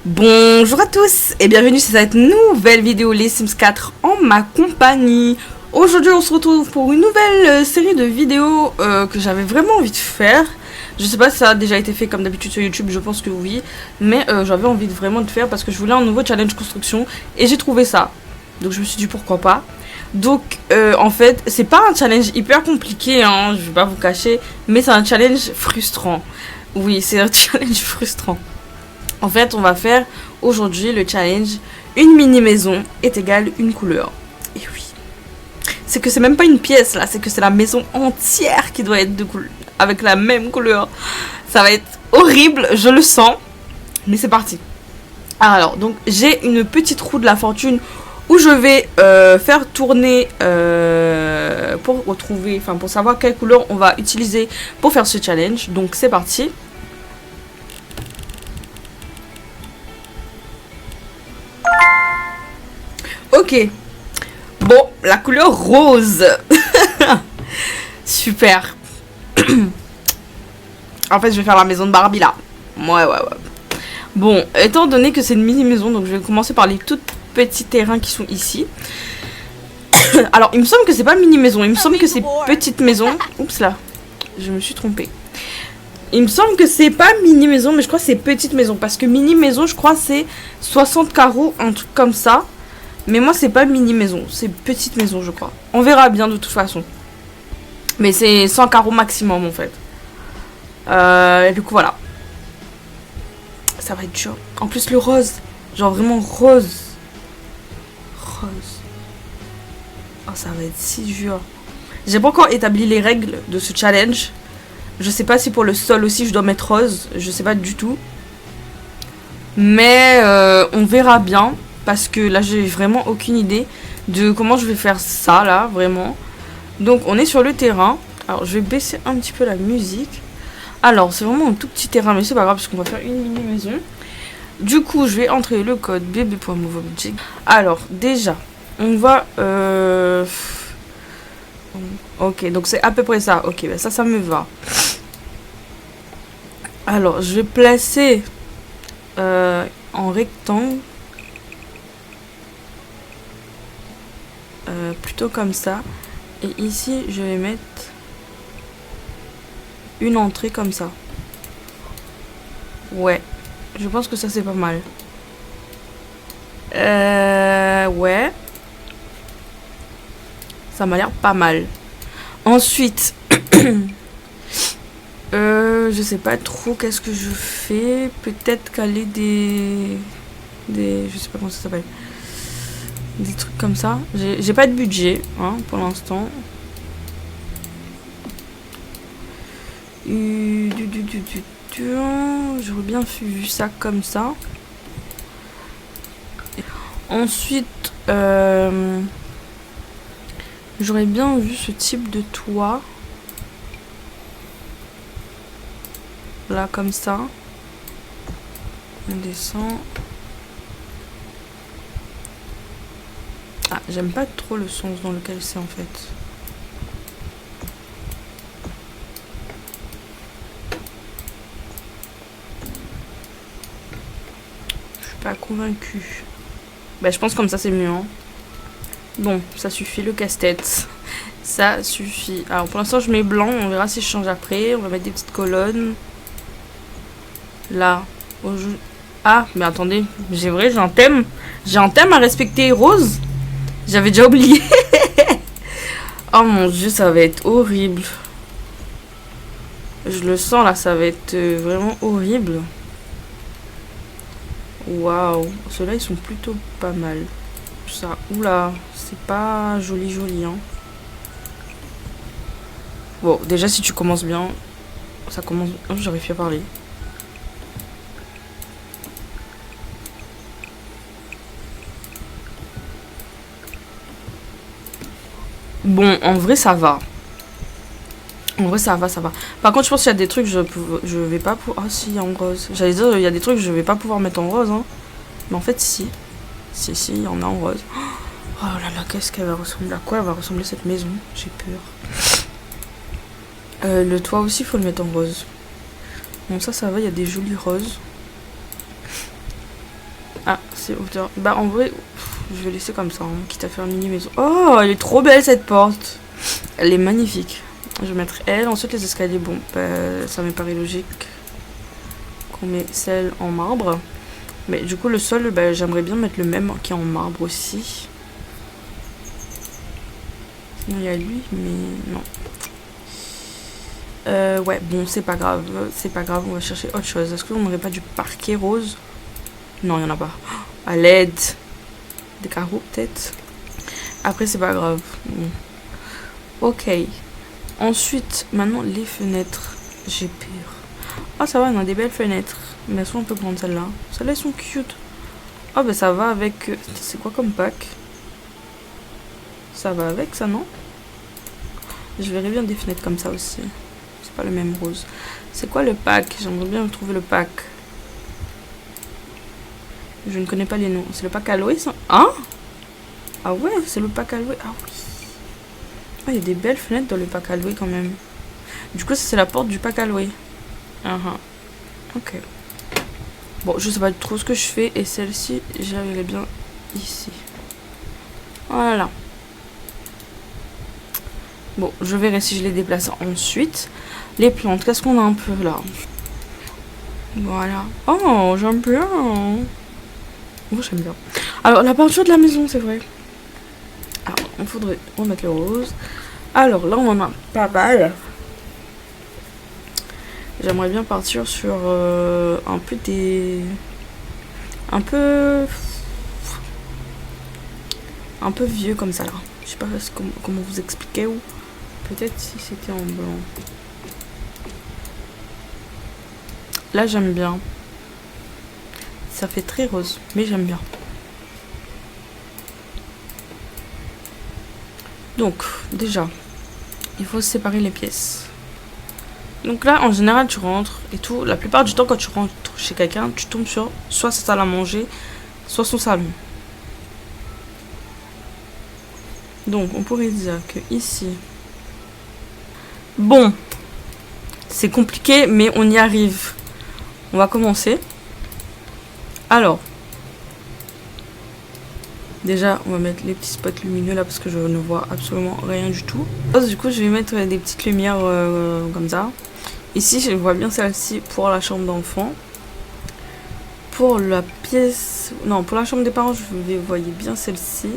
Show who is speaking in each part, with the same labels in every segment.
Speaker 1: Bonjour à tous et bienvenue sur cette nouvelle vidéo Les Sims 4 en ma compagnie. Aujourd'hui on se retrouve pour une nouvelle série de vidéos que j'avais vraiment envie de faire. Je sais pas si ça a déjà été fait comme d'habitude sur YouTube, je pense que oui. Mais j'avais envie de vraiment de faire parce que je voulais un nouveau challenge construction et j'ai trouvé ça. Donc je me suis dit pourquoi pas. Donc en fait c'est pas un challenge hyper compliqué hein, je vais pas vous cacher. Mais c'est un challenge frustrant. Oui c'est un challenge frustrant. En fait, on va faire aujourd'hui le challenge une mini maison est égale une couleur. Et oui. C'est que c'est même pas une pièce là, c'est que c'est la maison entière qui doit être avec la même couleur. Ça va être horrible, je le sens. Mais c'est parti. Alors, donc j'ai une petite roue de la fortune où je vais faire tourner pour retrouver, enfin pour savoir quelle couleur on va utiliser pour faire ce challenge. Donc c'est parti. Ok. Bon, la couleur rose. Super. En fait, je vais faire la maison de Barbie là. Ouais. Bon, étant donné que c'est une mini maison, donc je vais commencer par les tout petits terrains qui sont ici. Alors, il me semble que c'est pas mini maison, il me semble que c'est petite maison. Oups là, je me suis trompée. Il me semble que c'est pas mini maison, mais je crois que c'est petite maison. Parce que mini maison, je crois c'est 60 carreaux, un truc comme ça. Mais moi, c'est pas mini maison, c'est petite maison, je crois. On verra bien de toute façon. Mais c'est 100 carreaux maximum, en fait. Et du coup, voilà. Ça va être dur. En plus, le rose. Genre vraiment rose. Rose. Oh, ça va être si dur. J'ai pas encore établi les règles de ce challenge. Je sais pas si pour le sol aussi, je dois mettre rose. Je sais pas du tout. Mais on verra bien. Parce que là, j'ai vraiment aucune idée de comment je vais faire ça, là, vraiment. Donc, on est sur le terrain. Alors, je vais baisser un petit peu la musique. Alors, c'est vraiment un tout petit terrain, mais c'est pas grave, parce qu'on va faire une mini-maison. Du coup, je vais entrer le code bb.moveobject. Alors, déjà, on va... Ok, donc c'est à peu près ça. Ok, ben ça me va. Alors, je vais placer en rectangle. Plutôt comme ça. Et ici, je vais mettre une entrée comme ça. Ouais. Je pense que ça, c'est pas mal. Ouais. Ça m'a l'air pas mal. Ensuite, je sais pas trop qu'est-ce que je fais. Peut-être caler des... Je sais pas comment ça s'appelle. Des trucs comme ça. J'ai pas de budget hein, pour l'instant. J'aurais bien vu ça comme ça. Et ensuite, j'aurais bien vu ce type de toit. Là, comme ça. On descend. Ah, j'aime pas trop le sens dans lequel c'est en fait. Je suis pas convaincue. Bah, je pense comme ça c'est mieux. Hein. Bon, ça suffit le casse-tête. Ça suffit. Alors pour l'instant je mets blanc, on verra si je change après. On va mettre des petites colonnes. Là. Ah, mais attendez, j'ai un thème. J'ai un thème à respecter, rose. J'avais déjà oublié. Oh mon dieu, ça va être horrible. Je le sens là, ça va être vraiment horrible. Waouh. Ceux-là, ils sont plutôt pas mal. Ça, oula, c'est pas joli hein. Bon, déjà si tu commences bien, ça commence... Oh, j'arrive plus à parler. Bon, en vrai, ça va. En vrai, ça va. Par contre, je pense qu'il y a des trucs, je vais pas pouvoir... Ah, si, en rose. J'allais dire, il y a des trucs, je vais pas pouvoir mettre en rose, hein. Mais en fait, si. Si, il y en a en rose. Oh là là, qu'est-ce qu'elle va ressembler? À quoi elle va ressembler cette maison? J'ai peur. Le toit aussi, faut le mettre en rose. Bon, ça va, il y a des jolis roses. Ah, c'est hauteur. Bah, en vrai, je vais laisser comme ça, hein, quitte à faire une mini maison. Oh, elle est trop belle cette porte. Elle est magnifique. Je vais mettre elle. Ensuite, les escaliers, bon, bah, ça me paraît logique qu'on met celle en marbre. Mais du coup, le sol, bah, j'aimerais bien mettre le même qui est en marbre aussi. Sinon, il y a lui, mais non. Ouais, bon, c'est pas grave. C'est pas grave, on va chercher autre chose. Est-ce qu'on n'aurait pas du parquet rose? Non, il n'y en a pas. À l'aide. Des carreaux, peut-être. Après, c'est pas grave. Bon. Ok. Ensuite, maintenant, les fenêtres. J'ai peur. Ah, ça va, on a des belles fenêtres. Mais elles sont un peu grandes, celles-là. Celles-là, elles sont cute. Ah, bah ça va avec... C'est quoi comme pack? Ça va avec, ça, non? Je verrais bien des fenêtres comme ça aussi. C'est pas le même rose. C'est quoi le pack? J'aimerais bien trouver le pack. Je ne connais pas les noms. C'est le pack Aloe, ça? Hein? Ah ouais, c'est le pack Aloe. Ah oui. Ah, il y a des belles fenêtres dans le pack Aloe quand même. Du coup, ça c'est la porte du pack Aloe. Ok. Bon, je sais pas trop ce que je fais. Et celle-ci, j'arriverai bien ici. Voilà. Bon, je verrai si je les déplace ensuite. Les plantes, qu'est-ce qu'on a un peu là? Voilà. Oh, j'aime bien. Moi, j'aime bien. Alors, la peinture de la maison, c'est vrai. Alors, il faudrait remettre le rose. Alors, là, on en a pas mal. J'aimerais bien partir sur un peu des... Un peu vieux comme ça, là. Je sais pas comment vous expliquer ou... Peut-être si c'était en blanc. Là, j'aime bien. Ça fait très rose, mais j'aime bien. Donc, déjà, il faut séparer les pièces. Donc là, en général, tu rentres et tout. La plupart du temps, quand tu rentres chez quelqu'un, tu tombes sur soit sa salle à manger, soit son salon. Donc, on pourrait dire que ici... Bon, c'est compliqué, mais on y arrive. On va commencer. Alors, déjà, on va mettre les petits spots lumineux là parce que je ne vois absolument rien du tout. Du coup, je vais mettre des petites lumières comme ça. Ici, je vois bien celle-ci pour la chambre d'enfant. Pour la pièce... Non, pour la chambre des parents, je voyais bien celle-ci.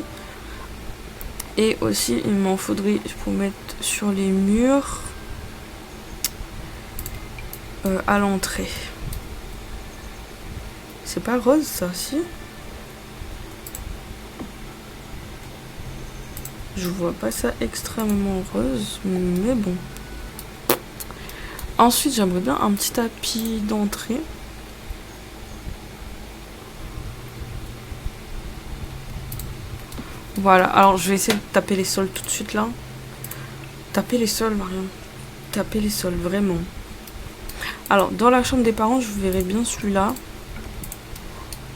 Speaker 1: Et aussi, il m'en faudrait pour mettre sur les murs à l'entrée. C'est pas rose, ça, si? Je vois pas ça extrêmement rose, mais bon. Ensuite, j'aimerais bien un petit tapis d'entrée. Voilà, alors je vais essayer de taper les sols tout de suite là. Taper les sols, Marion. Taper les sols, vraiment. Alors, dans la chambre des parents, je verrais bien celui-là.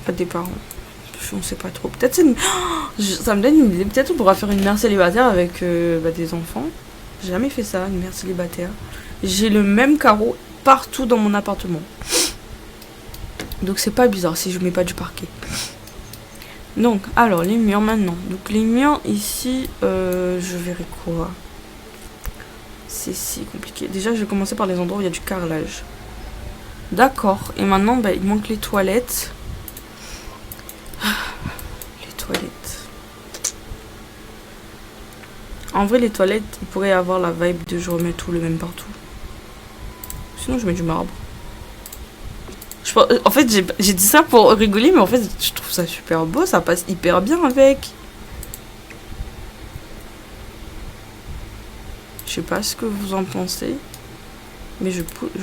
Speaker 1: Pas des parents. On sait pas trop. Peut-être c'est une... ça me donne une idée. Peut-être on pourra faire une mère célibataire avec des enfants. J'ai jamais fait ça, une mère célibataire. J'ai le même carreau partout dans mon appartement. Donc c'est pas bizarre si je mets pas du parquet. Donc, alors, les murs maintenant. Donc les murs ici, je verrai quoi? C'est si compliqué. Déjà, je vais commencer par les endroits où il y a du carrelage. D'accord. Et maintenant, bah, il manque les toilettes. Les toilettes. En vrai, les toilettes, ils pourraient avoir la vibe de je remets tout le même partout. Sinon, je mets du marbre. En fait, j'ai dit ça pour rigoler, mais en fait, je trouve ça super beau. Ça passe hyper bien avec. Je sais pas ce que vous en pensez. Mais je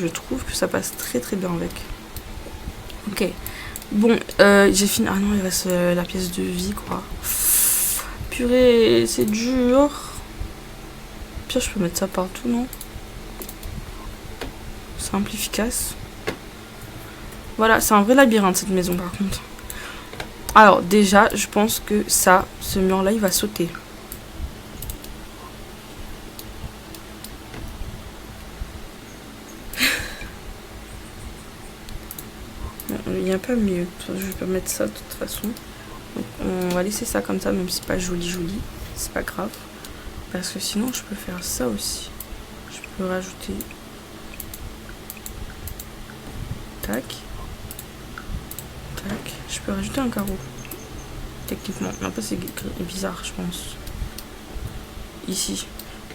Speaker 1: trouve que ça passe très très bien avec. Ok. Bon, j'ai fini. Ah non, il reste la pièce de vie, quoi. Purée, c'est dur. Pire, je peux mettre ça partout, non? Simple, efficace. Voilà, c'est un vrai labyrinthe, cette maison, par contre. Alors, déjà, je pense que ça, ce mur-là, il va sauter. il n'y a pas mieux. Je vais pas mettre ça de toute façon. Donc on va laisser ça comme ça, même si c'est pas joli joli. C'est pas grave. Parce que sinon je peux faire ça aussi. Je peux rajouter... Tac. Tac. Je peux rajouter un carreau. Techniquement. Mais après c'est bizarre je pense. Ici.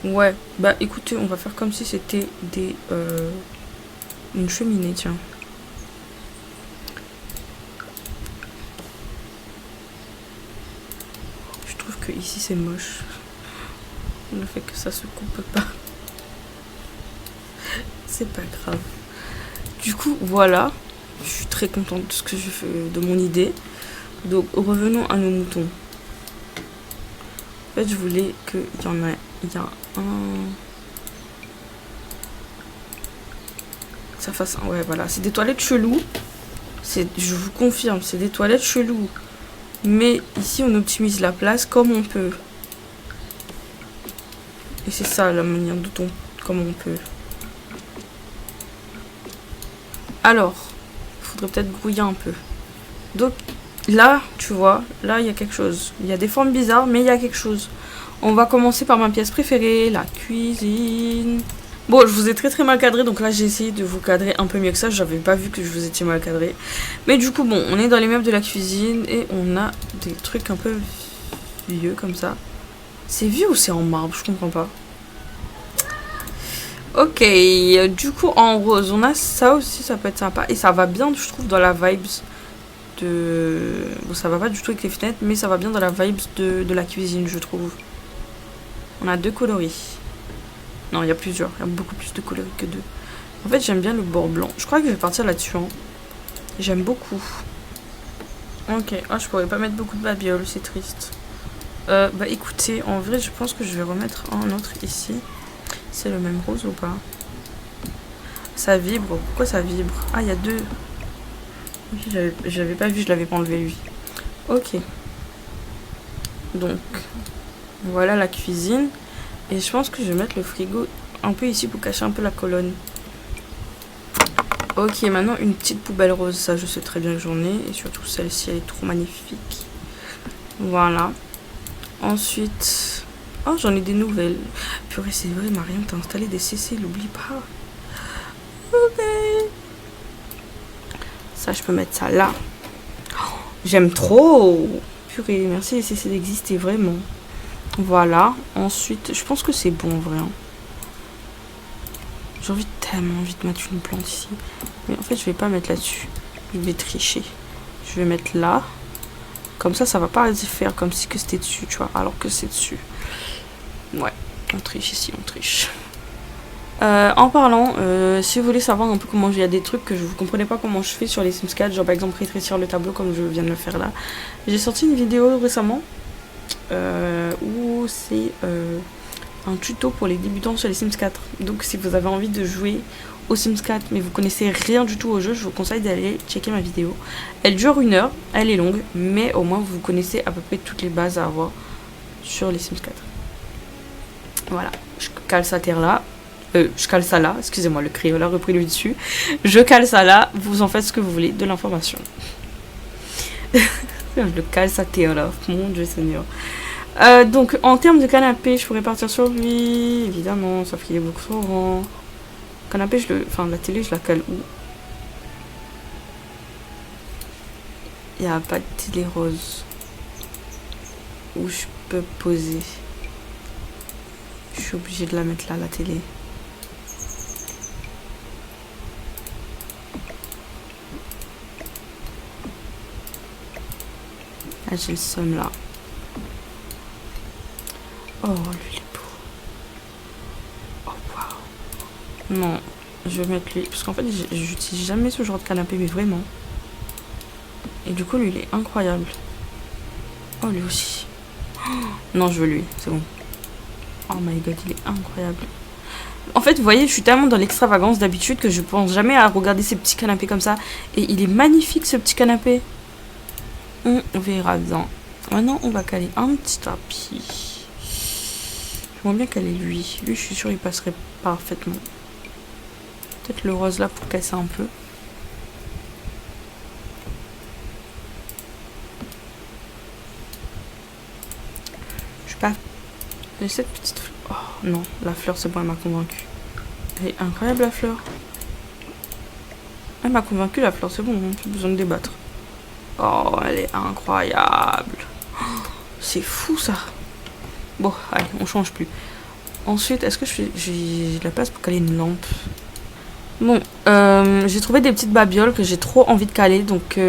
Speaker 1: Ouais. Bah écoutez, on va faire comme si c'était des... une cheminée, tiens. Je trouve que ici c'est moche. Le fait que ça se coupe pas. C'est pas grave. Du coup, voilà. Je suis très contente de ce que je fais, de mon idée. Donc, revenons à nos moutons. En fait, je voulais qu'il y en a... Il y a un... Ça fasse un... Ouais, voilà. C'est des toilettes cheloues. Je vous confirme, c'est des toilettes cheloues. Mais ici, on optimise la place comme on peut. Et c'est ça, la manière dont comme on peut. Alors, il faudrait peut-être brouiller un peu. Donc, là, tu vois, là, il y a quelque chose. Il y a des formes bizarres, mais il y a quelque chose. On va commencer par ma pièce préférée, la cuisine. Bon, je vous ai très mal cadré, donc là, j'ai essayé de vous cadrer un peu mieux que ça. J'avais pas vu que je vous étais mal cadré. Mais du coup, bon, on est dans les meubles de la cuisine et on a des trucs un peu vieux comme ça. C'est vieux ou c'est en marbre? Je comprends pas. Ok, du coup en rose, on a ça aussi, ça peut être sympa. Et ça va bien, je trouve, dans la vibes de... Bon, ça va pas du tout avec les fenêtres, mais ça va bien dans la vibes de la cuisine, je trouve. On a 2 coloris. Non, il y a plusieurs, il y a beaucoup plus de coloris que 2. En fait, j'aime bien le bord blanc. Je crois que je vais partir là-dessus. Hein. J'aime beaucoup. Ok, ah, je pourrais pas mettre beaucoup de babioles, c'est triste. Bah écoutez, en vrai, je pense que je vais remettre un autre ici. C'est le même rose ou pas? Ça vibre. Pourquoi ça vibre? Ah, il y a 2. J'avais pas vu, je l'avais pas enlevé lui. Ok. Donc, voilà la cuisine. Et je pense que je vais mettre le frigo un peu ici pour cacher un peu la colonne. Ok, maintenant une petite poubelle rose. Ça, je sais très bien que j'en ai. Et surtout celle-ci, elle est trop magnifique. Voilà. Ensuite... Oh, j'en ai des nouvelles. Purée, c'est vrai, Marion, t'as installé des CC, l'oublie pas. Ok. Ça, je peux mettre ça là. Oh, j'aime trop. Purée, merci les CC d'exister, vraiment. Voilà. Ensuite, je pense que c'est bon, vrai. Hein. J'ai tellement envie de mettre une plante ici. Mais en fait, je vais pas mettre là-dessus. Je vais tricher. Je vais mettre là. Comme ça va pas faire comme si que c'était dessus, tu vois. Alors que c'est dessus. Ouais, on triche ici, on triche. En parlant, si vous voulez savoir un peu comment il y a des trucs que je vous comprenais pas comment je fais sur les Sims 4, genre par exemple rétrécir le tableau comme je viens de le faire là. J'ai sorti une vidéo récemment où c'est un tuto pour les débutants sur les Sims 4. Donc si vous avez envie de jouer aux Sims 4 mais vous connaissez rien du tout au jeu, je vous conseille d'aller checker ma vidéo. Elle dure 1 heure, elle est longue, mais au moins vous connaissez à peu près toutes les bases à avoir sur les Sims 4. Voilà, je cale ça terre là. Je cale ça là, excusez-moi, le créole a repris le dessus. Je cale ça là, vous en faites ce que vous voulez de l'information. Je le cale ça terre là, mon Dieu Seigneur. Donc en termes de canapé, je pourrais partir sur lui, évidemment, sauf qu'il est beaucoup trop grand. Canapé, enfin la télé, je la cale où? Il n'y a pas de télé rose où je peux poser. Je suis obligée de la mettre là, la télé. Ah, j'ai le seum là. Oh, lui, il est beau. Oh, waouh. Non, je vais mettre lui. Parce qu'en fait, j'utilise jamais ce genre de canapé, mais vraiment. Et du coup, lui, il est incroyable. Oh, lui aussi. Oh, non, je veux lui, c'est bon. Oh my god, il est incroyable. En fait, vous voyez, je suis tellement dans l'extravagance d'habitude que je pense jamais à regarder ces petits canapés comme ça. Et il est magnifique, ce petit canapé. On verra bien. Maintenant, on va caler un petit tapis. J'aimerais bien caler lui. Lui, je suis sûre, il passerait parfaitement. Peut-être le rose là pour casser un peu. Pas. Et cette petite fleur. Oh non, la fleur, c'est bon, elle m'a convaincue. Elle est incroyable, la fleur. Elle m'a convaincue, la fleur, c'est bon, plus besoin de débattre. Oh, elle est incroyable. Oh, c'est fou, ça. Bon, allez, on change plus. Ensuite, est-ce que j'ai de la place pour caler une lampe? Bon, j'ai trouvé des petites babioles que j'ai trop envie de caler. Donc,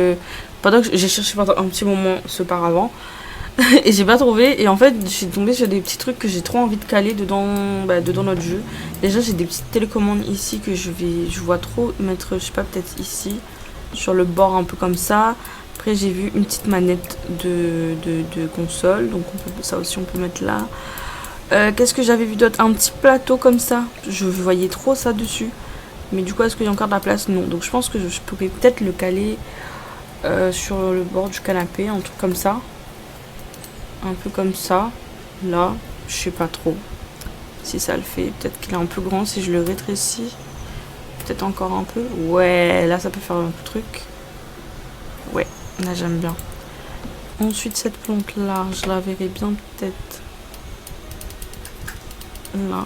Speaker 1: pendant que j'ai cherché pendant un petit moment ce paravent. Et j'ai pas trouvé. Et en fait, j'ai tombé sur des petits trucs que j'ai trop envie de caler dedans, dedans notre jeu. Déjà, j'ai des petites télécommandes ici que je vois trop mettre, je sais pas, peut-être ici. Sur le bord, un peu comme ça. Après, j'ai vu une petite manette de console. Donc, ça aussi, on peut mettre là. Qu'est-ce que j'avais vu d'autre? Un petit plateau comme ça. Je voyais trop ça dessus. Mais du coup, est-ce qu'il y a encore de la place? Non. Donc, je pense que je pourrais peut-être le caler sur le bord du canapé. Un truc comme ça. Un peu comme ça. Là, je sais pas trop si ça le fait. Peut-être qu'il est un peu grand si je le rétrécis. Peut-être encore un peu. Ouais, là, ça peut faire un peu truc. Ouais, là, j'aime bien. Ensuite, cette plante-là, je la verrai bien peut-être là.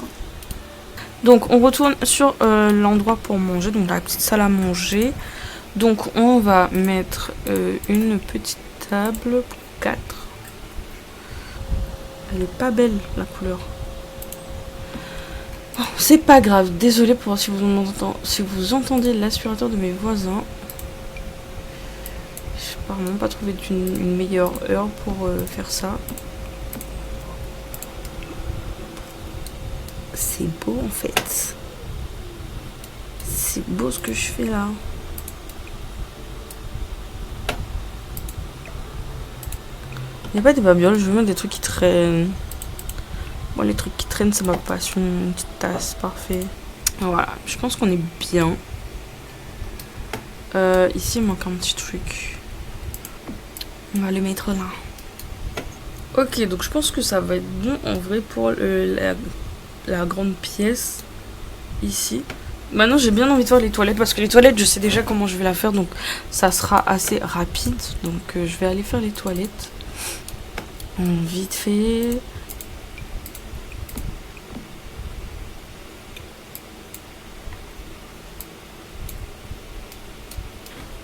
Speaker 1: Donc, on retourne sur l'endroit pour manger. Donc, la petite salle à manger. Donc, on va mettre une petite table pour 4. Elle est pas belle, la couleur. Bon, c'est pas grave. Désolée pour si vous entendez l'aspirateur de mes voisins. J'ai apparemment pas trouvé une meilleure heure pour faire ça. C'est beau en fait. C'est beau ce que je fais là. Il n'y a pas des babioles, je veux mettre des trucs qui traînent. Bon, les trucs qui traînent, c'est ma passion. Une petite tasse, parfait. Voilà, je pense qu'on est bien. Ici, il manque un petit truc. On va le mettre là. Ok, donc je pense que ça va être bon en vrai pour la grande pièce. Ici. Maintenant, j'ai bien envie de faire les toilettes parce que les toilettes, je sais déjà comment je vais la faire. Donc, ça sera assez rapide. Donc, je vais aller faire les toilettes. Vite fait.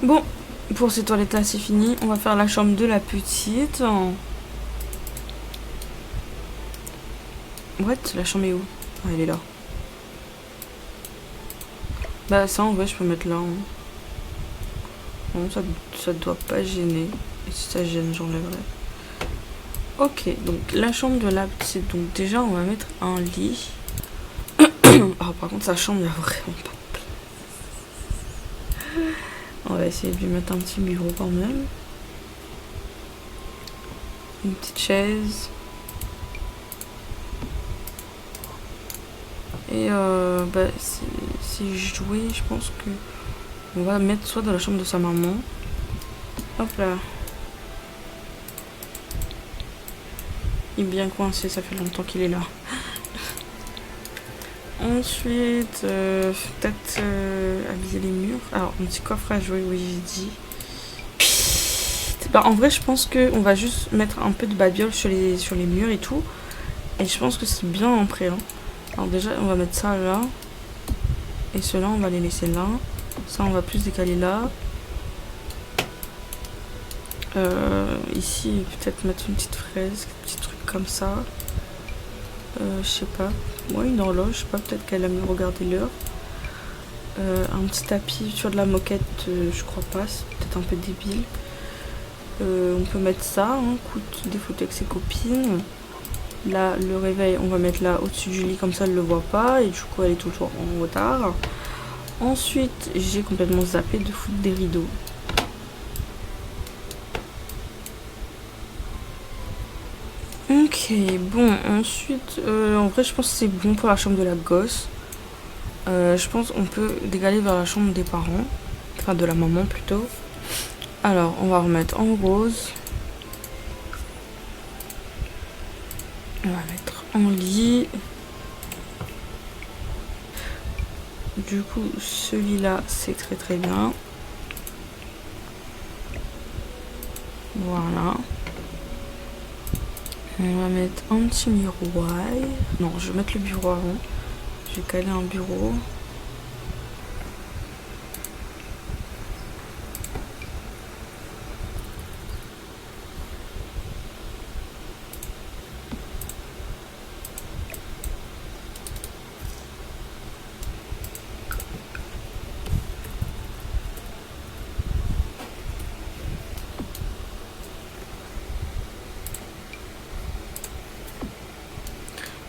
Speaker 1: Bon, pour ces toilettes là c'est fini. On va faire la chambre de la petite. What? La chambre est où? Ah, elle est là. Bah ça en vrai je peux mettre là. Hein. Non, ça doit pas gêner. Et si ça gêne j'enlèverai. Ok, donc la chambre de la petite. Donc déjà on va mettre un lit. Oh par contre sa chambre il y a vraiment pas de place. On va essayer de lui mettre un petit bureau quand même. Une petite chaise. Et si je jouais, je pense que on va mettre soit dans la chambre de sa maman. Hop là. Il est bien coincé, ça fait longtemps qu'il est là. Ensuite, peut-être habiller les murs. Alors, un petit coffre à jouer, oui, j'ai dit. Bah, en vrai, je pense qu'on va juste mettre un peu de babiole sur les murs et tout. Et je pense que c'est bien ancré. Hein. Alors déjà, on va mettre ça là. Et ceux-là, on va les laisser là. Ça, on va plus décaler là. Ici, peut-être mettre une petite fraise, un petit truc comme ça. Je sais pas. Ouais, une horloge, je sais pas, peut-être qu'elle aime regarder l'heure. Un petit tapis sur de la moquette, je crois pas, c'est peut-être un peu débile. On peut mettre ça, hein, des photos avec ses copines. Là, le réveil, on va mettre là au-dessus du lit, comme ça elle le voit pas. Et du coup, elle est toujours en retard. Ensuite, j'ai complètement zappé de foutre des rideaux. Ok, bon, ensuite, en vrai, je pense que c'est bon pour la chambre de la gosse. Je pense qu'on peut décaler vers la chambre des parents. Enfin, de la maman plutôt. Alors, on va remettre en rose. On va mettre en lit. Du coup, celui-là, c'est très très bien. Voilà. On va mettre un petit miroir. Non, je vais mettre le bureau avant. Je vais caler un bureau.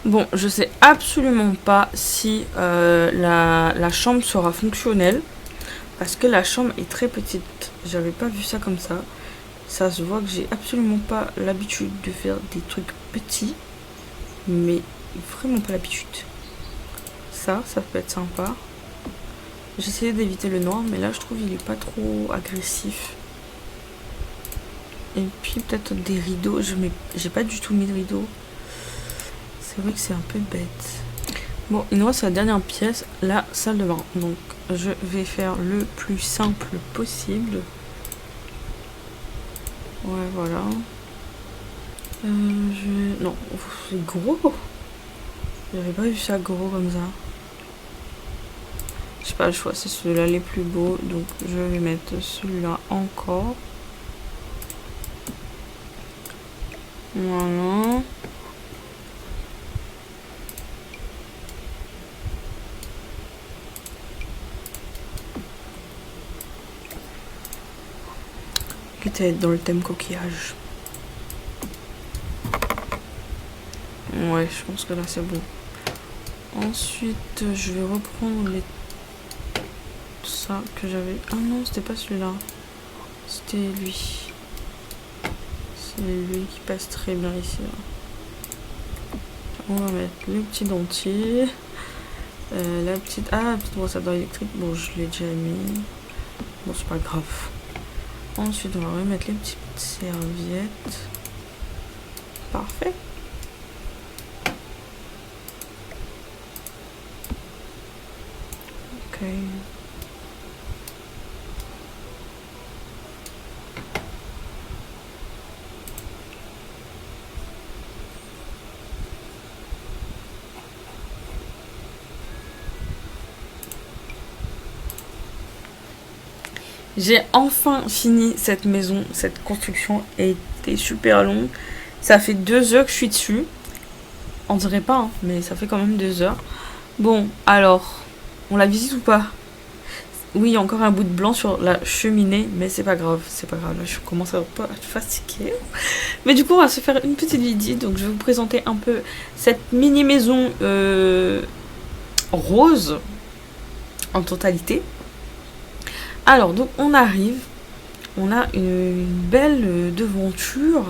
Speaker 1: Bon, je sais absolument pas si la chambre sera fonctionnelle. Parce que la chambre est très petite. J'avais pas vu ça comme ça. Ça se voit que j'ai absolument pas l'habitude de faire des trucs petits. Mais vraiment pas l'habitude. Ça peut être sympa. J'essayais d'éviter le noir, mais là je trouve qu'il est pas trop agressif. Et puis peut-être des rideaux. J'ai pas du tout mis de rideaux. C'est vrai que c'est un peu bête. Bon, il nous reste la dernière pièce, la salle de bain. Donc, je vais faire le plus simple possible. Ouais, voilà. Non, c'est gros. J'avais pas vu ça gros comme ça. J'ai pas le choix, c'est ceux-là les plus beaux. Donc, je vais mettre celui-là encore. Voilà. Quitte à être dans le thème coquillage. Ouais, je pense que là c'est bon. Ensuite, je vais reprendre les... ça que j'avais... Ah non, c'était pas celui-là. C'était lui. C'est lui qui passe très bien ici. Là. On va mettre le petit dentier. La petite... Ah, la petite brosse à dents électrique. Bon, je l'ai déjà mis. Bon, c'est pas grave. Ensuite, on va remettre les petites serviettes. Parfait. Ok. J'ai enfin fini cette maison. Cette construction a été super longue. Ça fait 2 heures que je suis dessus. On dirait pas, hein, mais ça fait quand même 2 heures. Bon, alors, on la visite ou pas? Oui, il y a encore un bout de blanc sur la cheminée, mais c'est pas grave, c'est pas grave. Là, je commence à pas être fatiguée. Mais du coup, on va se faire une petite vidéo. Donc, je vais vous présenter un peu cette mini maison rose en totalité. Alors, donc, on arrive. On a une belle devanture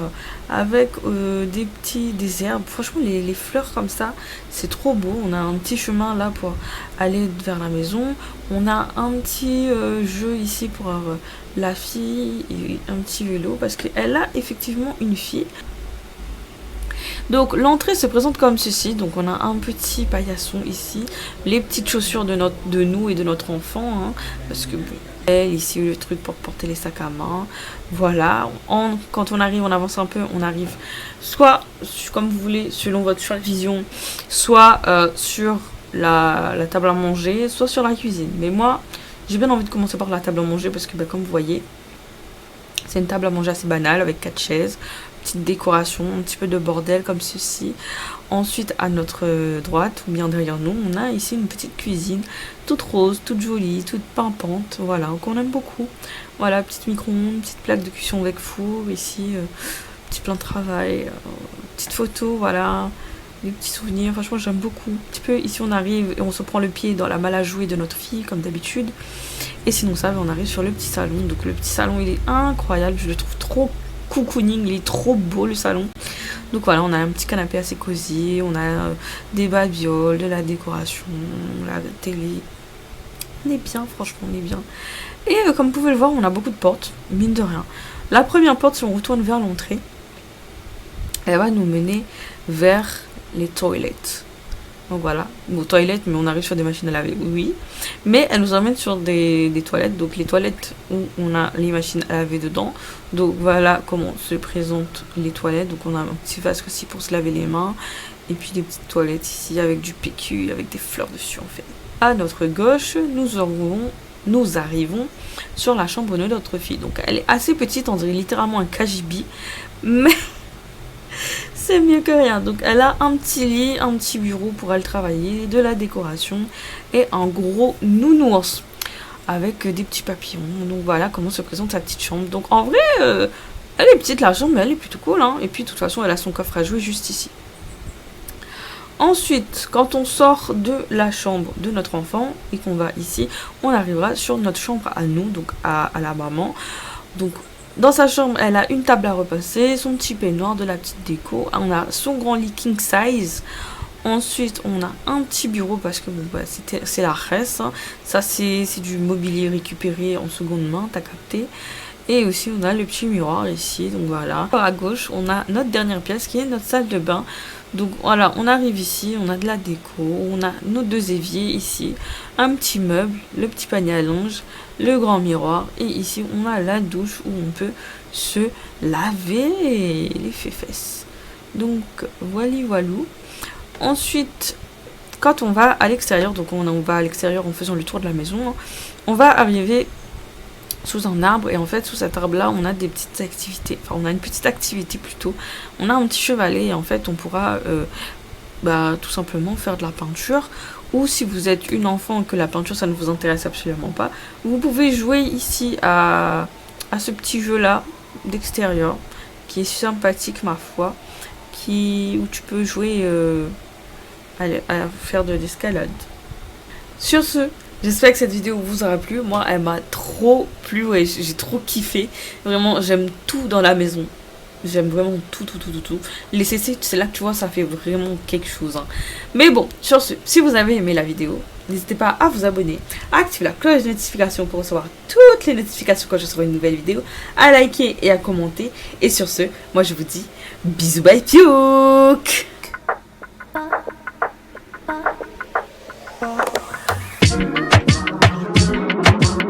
Speaker 1: avec des herbes. Franchement, les fleurs comme ça, c'est trop beau. On a un petit chemin là pour aller vers la maison. On a un petit jeu ici pour la fille et un petit vélo parce qu'elle a effectivement une fille. Donc l'entrée se présente comme ceci. Donc on a un petit paillasson ici, les petites chaussures de nous et de notre enfant, hein, parce que bon, elle ici le truc pour porter les sacs à main. Voilà. Quand on arrive, on avance un peu, on arrive soit comme vous voulez, selon votre choix de vision, soit sur la table à manger, soit sur la cuisine. Mais moi, j'ai bien envie de commencer par la table à manger parce que comme vous voyez, c'est une table à manger assez banale avec 4 chaises. Petite décoration, un petit peu de bordel comme ceci. Ensuite, à notre droite, ou bien derrière nous, on a ici une petite cuisine, toute rose, toute jolie, toute pimpante, voilà, qu'on aime beaucoup. Voilà, petite micro-ondes, petite plaque de cuisson avec four, ici, petit plan de travail, petite photo, voilà, des petits souvenirs, franchement j'aime beaucoup. Un petit peu, ici on arrive et on se prend le pied dans la malle à jouer de notre fille, comme d'habitude. Et sinon ça, on arrive sur le petit salon, donc le petit salon il est incroyable, je le trouve trop cocooning, il est trop beau le salon. Donc voilà, on a un petit canapé assez cosy, on a des babioles, de la décoration, la télé. On est bien, franchement, on est bien. Et comme vous pouvez le voir, on a beaucoup de portes, mine de rien. La première porte, si on retourne vers l'entrée, elle va nous mener vers les toilettes. Donc voilà, nos toilettes, mais on arrive sur des machines à laver, oui. Mais elle nous emmène sur des toilettes, donc les toilettes où on a les machines à laver dedans. Donc voilà comment se présentent les toilettes. Donc on a un petit vasque aussi pour se laver les mains. Et puis des petites toilettes ici avec du PQ, avec des fleurs dessus en fait. À notre gauche, nous arrivons sur la chambre de notre fille. Donc elle est assez petite, on dirait littéralement un KGB. Mais... c'est mieux que rien. Donc elle a un petit lit, un petit bureau pour elle travailler, de la décoration et un gros nounours avec des petits papillons. Donc voilà comment se présente sa petite chambre. Donc en vrai, elle est petite la chambre, mais elle est plutôt cool. Hein. Et puis de toute façon, elle a son coffre à jouer juste ici. Ensuite, quand on sort de la chambre de notre enfant et qu'on va ici, on arrivera sur notre chambre à nous, donc à la maman. Donc dans sa chambre, elle a une table à repasser, son petit peignoir, de la petite déco. On a son grand lit king size. Ensuite, on a un petit bureau parce que bon, bah, c'est la reste. Hein. Ça, c'est du mobilier récupéré en seconde main, t'as capté. Et aussi, on a le petit miroir ici. Donc voilà. À gauche, on a notre dernière pièce qui est notre salle de bain. Donc voilà, on arrive ici, on a de la déco, on a nos deux éviers ici, un petit meuble, le petit panier à linge, le grand miroir et ici on a la douche où on peut se laver les fesses. Donc voilou. Ensuite, quand on va à l'extérieur, donc on va à l'extérieur en faisant le tour de la maison, hein, on va arriver sous un arbre et en fait sous cet arbre là on a des petites activités, enfin on a une petite activité plutôt, on a un petit chevalet et en fait on pourra tout simplement faire de la peinture, ou si vous êtes une enfant et que la peinture ça ne vous intéresse absolument pas, vous pouvez jouer ici à ce petit jeu là d'extérieur qui est sympathique ma foi, où tu peux jouer à faire de l'escalade. Sur ce, j'espère que cette vidéo vous aura plu. Moi, elle m'a trop plu. Ouais, j'ai trop kiffé. Vraiment, j'aime tout dans la maison. J'aime vraiment tout. Les CC, c'est là que tu vois, ça fait vraiment quelque chose. Hein. Mais bon, sur ce, si vous avez aimé la vidéo, n'hésitez pas à vous abonner, à activer la cloche de notification pour recevoir toutes les notifications quand je serai une nouvelle vidéo, à liker et à commenter. Et sur ce, moi je vous dis bisous, bye, piouk!